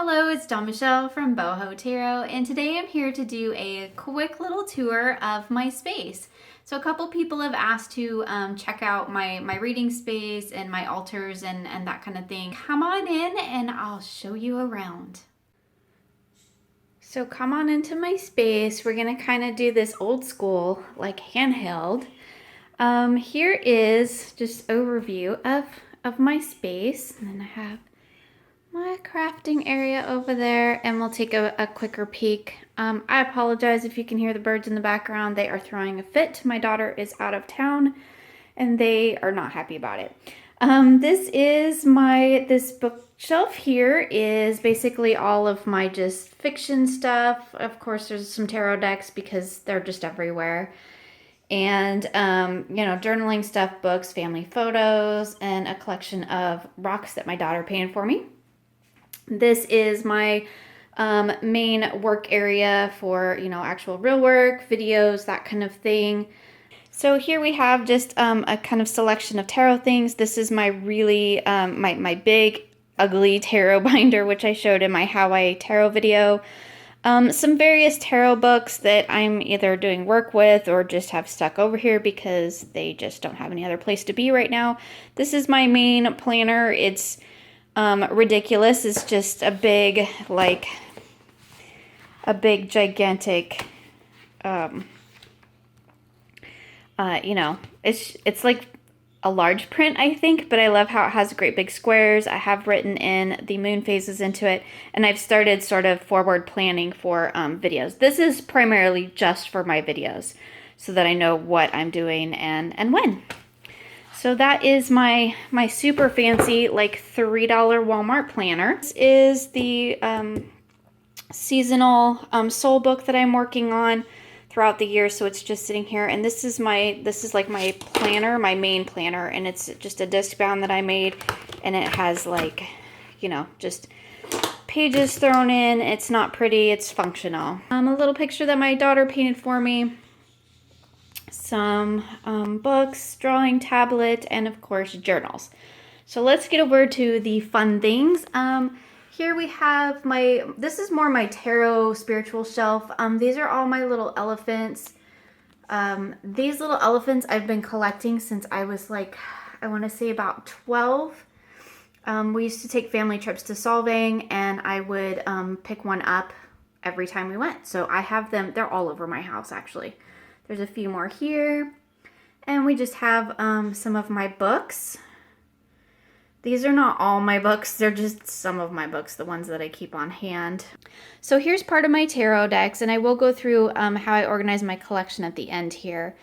Hello, it's Dawn Michelle from Boho Tarot, and today I'm here to do a quick little tour of my space. So a couple people have asked to check out my reading space and my altars and that kind of thing. Come on in and I'll show you around. So come on into my space. We're gonna kind of do this old school, like handheld. Here is just overview of my space, and then I have my crafting area over there, and we'll take a quicker peek. I apologize if you can hear the birds in the background. They are throwing a fit. My daughter is out of town and they are not happy about it. This bookshelf here is basically all of my just fiction stuff. Of course, there's some tarot decks because they're just everywhere. And, journaling stuff, books, family photos, and a collection of rocks that my daughter painted for me. This is my main work area for, actual real work, videos, that kind of thing. So here we have just a kind of selection of tarot things. This is my really, my big, ugly tarot binder, which I showed in my Hawaii tarot video. Some various tarot books that I'm either doing work with or just have stuck over here because they just don't have any other place to be right now. This is my main planner. It's ridiculous. It's just a big, gigantic, it's like a large print, I think, but I love how it has great big squares. I have written in the moon phases into it, and I've started sort of forward planning for videos. This is primarily just for my videos so that I know what I'm doing and when. So that is my super fancy, like $3 Walmart planner. This is the seasonal soul book that I'm working on throughout the year. So it's just sitting here, and this is like my planner, my main planner, and it's just a disc bound that I made, and it has just pages thrown in. It's not pretty, it's functional. A little picture that my daughter painted for me. Some books, drawing tablet, and of course journals. So let's get over to the fun things. Here we have this is more my tarot spiritual shelf. These are all my little elephants. These little elephants I've been collecting since I was I want to say about 12. We used to take family trips to Solvang, and I would pick one up every time we went. So I have them, they're all over my house actually. There's a few more here, and we just have some of my books. These are not all my books, they're just some of my books, the ones that I keep on hand. So here's part of my tarot decks, and I will go through how I organize my collection at the end here.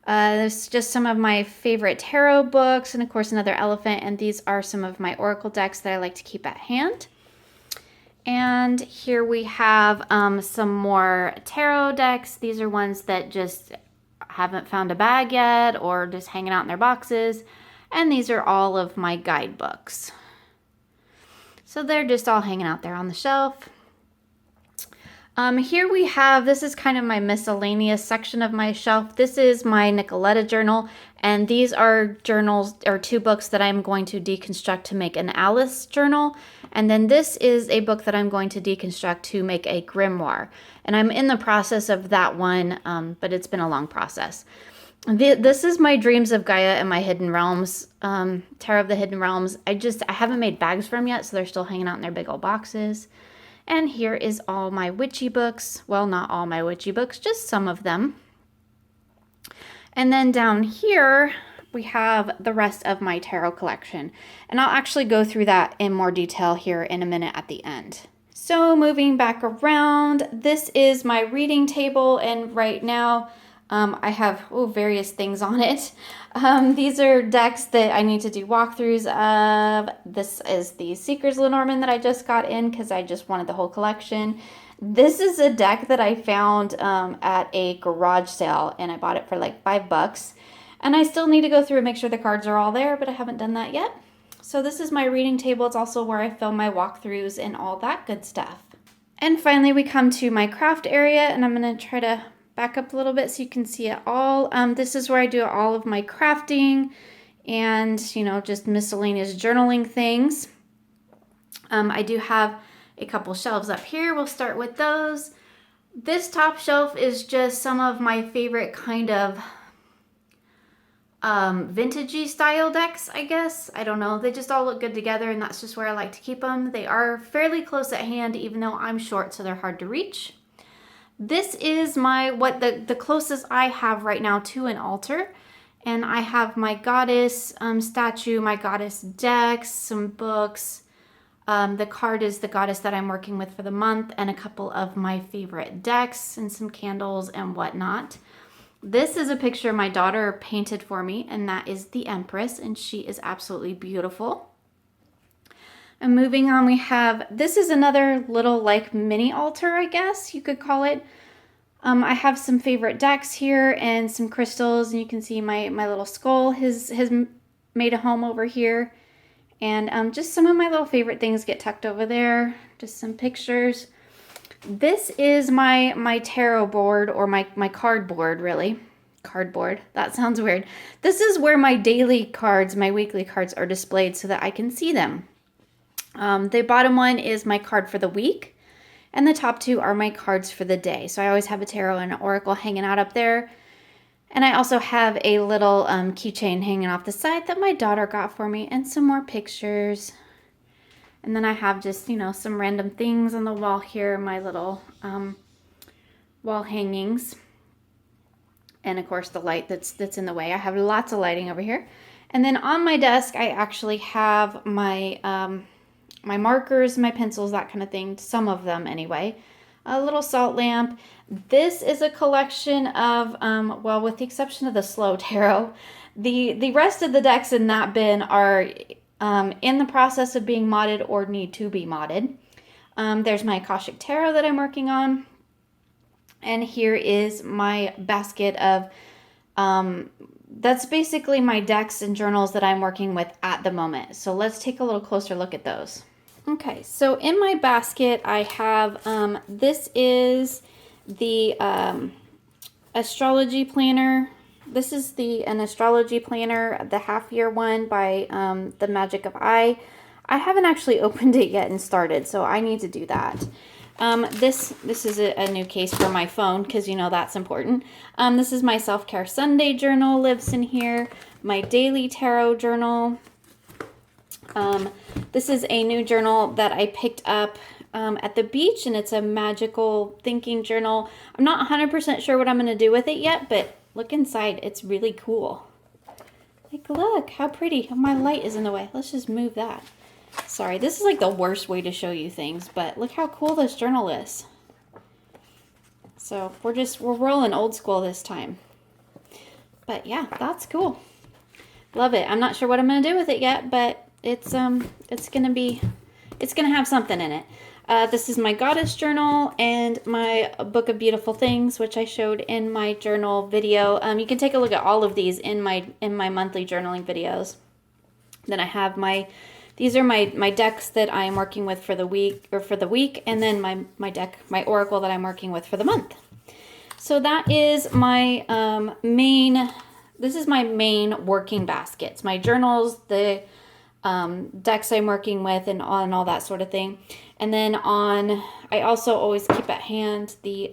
There's just some of my favorite tarot books, and of course another elephant, and these are some of my oracle decks that I like to keep at hand. And here we have some more tarot decks. These are ones that just haven't found a bag yet or just hanging out in their boxes. And these are all of my guidebooks. So they're just all hanging out there on the shelf. Here we have, this is kind of my miscellaneous section of my shelf. This is my Nicoletta Journal, and these are journals, or 2 books that I'm going to deconstruct to make an Alice journal. And then this is a book that I'm going to deconstruct to make a grimoire. And I'm in the process of that one, but it's been a long process. This is my Dreams of Gaia and my Hidden Realms, Tarot of the Hidden Realms. I haven't made bags for them yet, so they're still hanging out in their big old boxes. And here is all my witchy books. Well, not all my witchy books, just some of them. And then down here, we have the rest of my tarot collection. And I'll actually go through that in more detail here in a minute at the end. So moving back around, this is my reading table. And right now, I have various things on it. These are decks that I need to do walkthroughs of. This is the Seeker's Lenormand that I just got in because I just wanted the whole collection. This is a deck that I found at a garage sale, and I bought it for like $5. And I still need to go through and make sure the cards are all there, but I haven't done that yet. So this is my reading table. It's also where I film my walkthroughs and all that good stuff. And finally, we come to my craft area, and I'm going to try to back up a little bit so you can see it all. This is where I do all of my crafting and, just miscellaneous journaling things. I do have a couple shelves up here. We'll start with those. This top shelf is just some of my favorite kind of vintagey style decks, I guess. I don't know. They just all look good together, and that's just where I like to keep them. They are fairly close at hand, even though I'm short, so they're hard to reach. This is the closest I have right now to an altar. And I have my goddess statue, my goddess decks, some books. The card is the goddess that I'm working with for the month, and a couple of my favorite decks and some candles and whatnot. This is a picture my daughter painted for me, and that is the Empress, and she is absolutely beautiful. And moving on, we have, this is another little like mini altar, I guess you could call it. I have some favorite decks here and some crystals, and you can see my little skull has made a home over here. And just some of my little favorite things get tucked over there. Just some pictures. This is my tarot board, or my card board, really. Cardboard. That sounds weird. This is where my daily cards, my weekly cards are displayed so that I can see them. The bottom one is my card for the week. And the top two are my cards for the day. So I always have a tarot and an oracle hanging out up there. And I also have a little keychain hanging off the side that my daughter got for me, and some more pictures. And then I have just, some random things on the wall here, my little wall hangings. And of course the light that's in the way. I have lots of lighting over here. And then on my desk, I actually have my markers, my pencils, that kind of thing. Some of them anyway. A little salt lamp. This is a collection of, well, with the exception of the slow tarot, the rest of the decks in that bin are in the process of being modded or need to be modded. There's my Akashic Tarot that I'm working on. And here is my basket of, that's basically my decks and journals that I'm working with at the moment. So let's take a little closer look at those. Okay, so in my basket I have, this is the Astrology Planner. This is an Astrology Planner, the half-year one by The Magic of I. I haven't actually opened it yet and started, so I need to do that. This is a new case for my phone, because that's important. This is my Self-Care Sunday journal, lives in here. My daily tarot journal. This is a new journal that I picked up at the beach, and it's a magical thinking journal. I'm not 100% sure what I'm going to do with it yet, but look inside. It's really cool. Like, look how pretty. My light is in the way. Let's just move that. Sorry, this is like the worst way to show you things, but look how cool this journal is. So we're rolling old school this time. But yeah, that's cool. Love it. I'm not sure what I'm going to do with it yet, but it's gonna have something in it. This is my goddess journal and my book of beautiful things, which I showed in my journal video. You can take a look at all of these in my monthly journaling videos. Then I have these are my decks that I am working with for the week, and then my oracle that I'm working with for the month. So that is my this is my main working baskets. My journals, the decks I'm working with, and all that sort of thing. And then I also always keep at hand the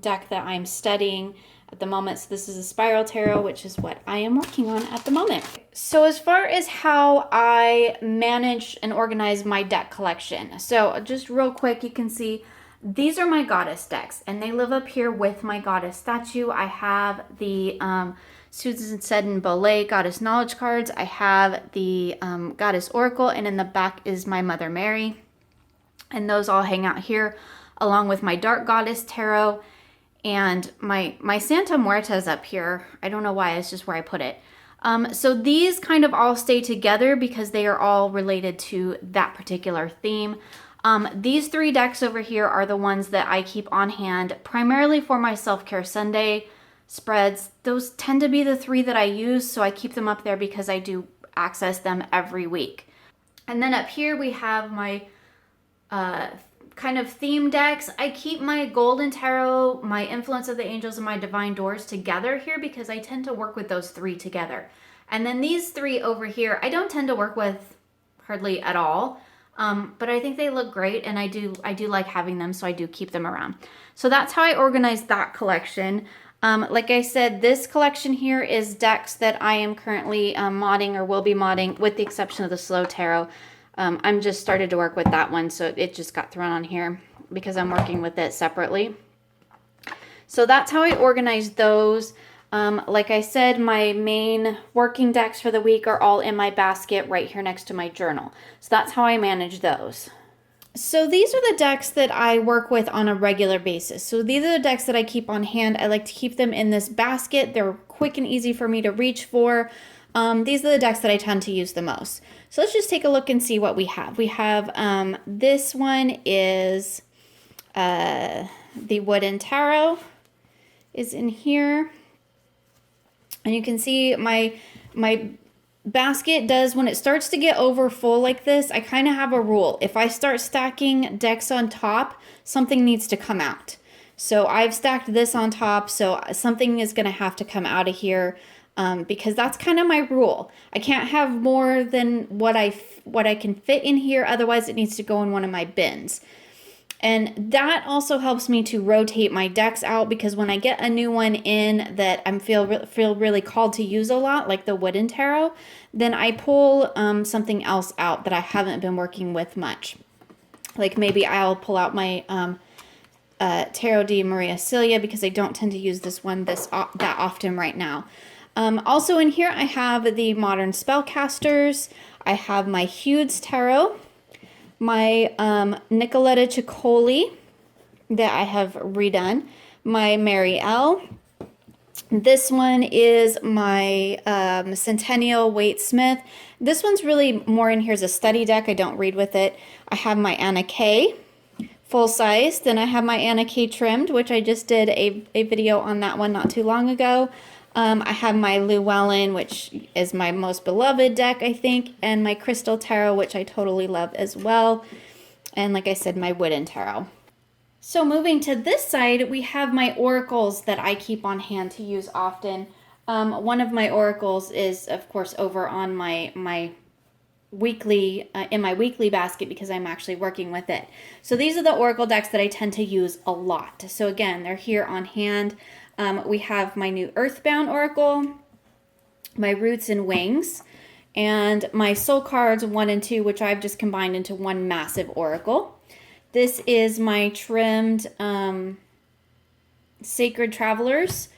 deck that I'm studying at the moment. So this is a Spiral Tarot, which is what I am working on at the moment. So as far as how I manage and organize my deck collection, so just real quick, you can see these are my goddess decks, and they live up here with my goddess statue. I have the Susan Seddon Bolet Goddess Knowledge cards. I have the Goddess Oracle, and in the back is my Mother Mary. And those all hang out here, along with my Dark Goddess Tarot. And my Santa Muerta is up here. I don't know why, it's just where I put it. So these kind of all stay together because they are all related to that particular theme. These three decks over here are the ones that I keep on hand, primarily for my Self-Care Sunday spreads. Those tend to be the three that I use, so I keep them up there because I do access them every week. And then up here we have my kind of theme decks. I keep my Golden Tarot, my Influence of the Angels, and my Divine Doors together here because I tend to work with those three together. And then these three over here, I don't tend to work with hardly at all. But I think they look great, and I do like having them, so I do keep them around. So that's how I organize that collection. Like I said, this collection here is decks that I am currently modding or will be modding, with the exception of the Slow Tarot. I'm just started to work with that one, so it just got thrown on here because I'm working with it separately. So that's how I organize those. Like I said, my main working decks for the week are all in my basket right here next to my journal. So that's how I manage those. So these are the decks that I work with on a regular basis. So these are the decks that I keep on hand. I like to keep them in this basket. They're quick and easy for me to reach for. These are the decks that I tend to use the most. So let's just take a look and see what we have. We have this one is the Wooden Tarot is in here. And you can see my basket does, when it starts to get over full like this, I kind of have a rule. If I start stacking decks on top, something needs to come out. So I've stacked this on top, so something is going to have to come out of here, because that's kind of my rule. I can't have more than what I can fit in here, otherwise it needs to go in one of my bins. And that also helps me to rotate my decks out, because when I get a new one in that I feel really called to use a lot, like the Wooden Tarot, then I pull something else out that I haven't been working with much. Like maybe I'll pull out my Tarot de Maria Celia, because I don't tend to use this one that often right now. Also in here I have the Modern Spellcasters. I have my Hudes Tarot. My Nicoletta Journal that I have redone, my Mary L. This one is my Centennial Waite Smith. This one's really more in here as a study deck. I don't read with it. I have my Anna K full size. Then I have my Anna K trimmed, which I just did a video on that one not too long ago. I have my Llewellyn, which is my most beloved deck, I think, and my Crystal Tarot, which I totally love as well. And like I said, my Wooden Tarot. So moving to this side, we have my oracles that I keep on hand to use often. One of my oracles is, of course, over on my weekly, in my weekly basket, because I'm actually working with it. So these are the oracle decks that I tend to use a lot. So again, they're here on hand. We have my new Earthbound Oracle, my Roots and Wings, and my Soul Cards 1 and 2, which I've just combined into one massive oracle. This is my trimmed Sacred Travelers,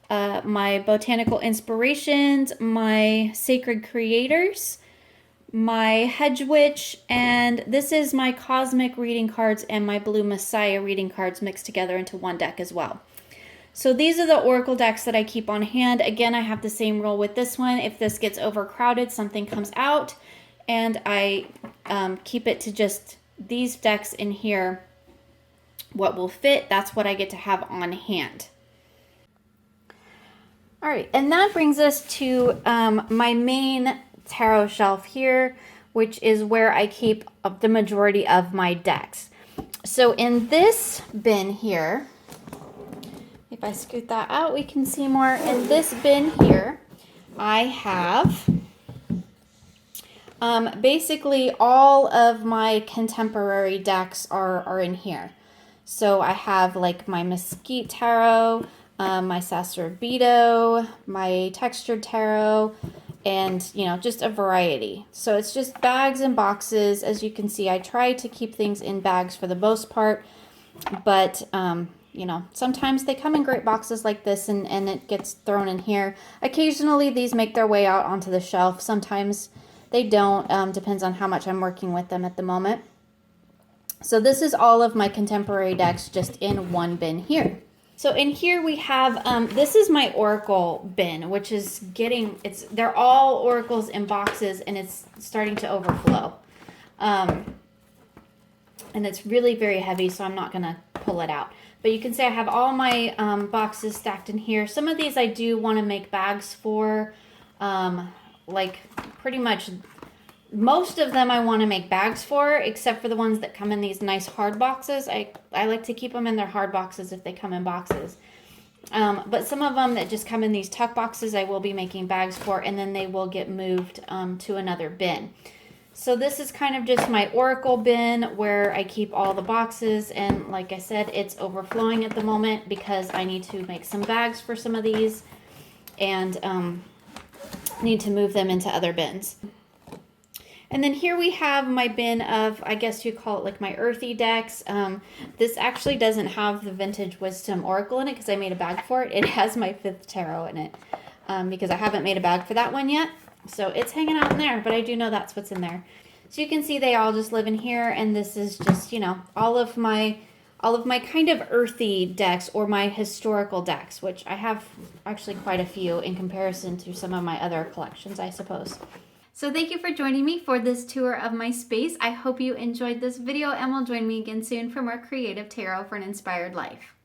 my Botanical Inspirations, my Sacred Creators, my Hedge Witch, and this is my Cosmic Reading Cards and my Blue Messiah Reading Cards mixed together into one deck as well. So these are the oracle decks that I keep on hand. Again, I have the same rule with this one. If this gets overcrowded, something comes out, and I keep it to just these decks in here. What will fit, that's what I get to have on hand. All right, and that brings us to my main tarot shelf here, which is where I keep the majority of my decks. So in this bin here, if I scoot that out, we can see more. In this bin here, I have basically all of my contemporary decks are in here. So I have like my Mesquite Tarot, my Sassorbido, my Textured Tarot, and just a variety. So it's just bags and boxes. As you can see, I try to keep things in bags for the most part, but sometimes they come in great boxes like this, and it gets thrown in here. Occasionally these make their way out onto the shelf. Sometimes they don't, depends on how much I'm working with them at the moment. So this is all of my contemporary decks just in one bin here. So in here we have, this is my oracle bin, which is they're all oracles in boxes, and it's starting to overflow. And it's really very heavy, so I'm not going to pull it out. But you can see I have all my boxes stacked in here. Some of these I do want to make bags for, like pretty much most of them I want to make bags for, except for the ones that come in these nice hard boxes. I like to keep them in their hard boxes if they come in boxes. But some of them that just come in these tuck boxes I will be making bags for, and then they will get moved to another bin. So this is kind of just my oracle bin where I keep all the boxes, and like I said, it's overflowing at the moment because I need to make some bags for some of these and need to move them into other bins. And then here we have my bin of, I guess you call it like my earthy decks. This actually doesn't have the Vintage Wisdom Oracle in it because I made a bag for it. It has my 5th tarot in it because I haven't made a bag for that one yet. So it's hanging out in there, but I do know that's what's in there. So you can see they all just live in here, and this is just, you know, all of my kind of earthy decks or my historical decks, which I have actually quite a few in comparison to some of my other collections, I suppose. So thank you for joining me for this tour of my space. I hope you enjoyed this video and will join me again soon for more creative tarot for an inspired life.